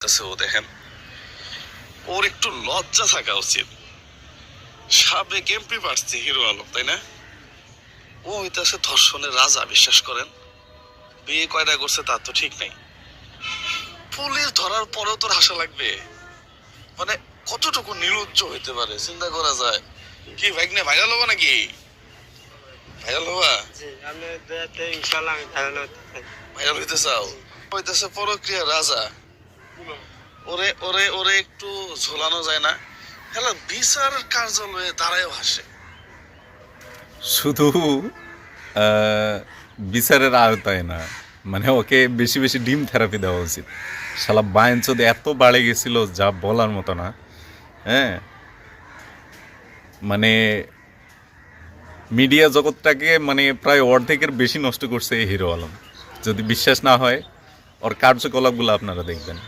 কাছে ও দেখেন, ওর একটু লজ্জা থাকা উচিত। সাবেক এমপি প্রার্থী হিরো আলম, তাই না? ও হইতেছে ধর্ষণের রাজা, বিশ্বাস করেন। বিয়ে কয়টা করছে তার তো ঠিক নাই। পুলিশ ধরার পরেও তোর হাসা লাগবে? মানে কতটুকু নির্লজ্জ হইতে পারে চিন্তা করা যায়। কি ভাইগনে ভাইরাল হবা নাকি? ভাইরাল হবা? ভাইরাল হইতে চাও? হইতেছে পরক্রিয়া রাজা। ওরে ওরে ওরে একটু ঝোলানো যায় না? হ্যালো, বিচার কার্যালয়ে দাঁড়ায়ও হাসে। শুধু বিচারের আওতায় না, মানে ওকে বেশি বেশি ডিম থেরাপি দেওয়া উচিত। শালা বায়ঞ্চোদ এত বাড়ে গেছিল যা বলার মতো না। হ্যাঁ, মানে মিডিয়া জগৎটাকে মানে প্রায় অর্ধেকের বেশি নষ্ট করছে এই হিরো আলম। যদি বিশ্বাস না হয় ওর কার্যকলাপগুলো আপনারা দেখবেন।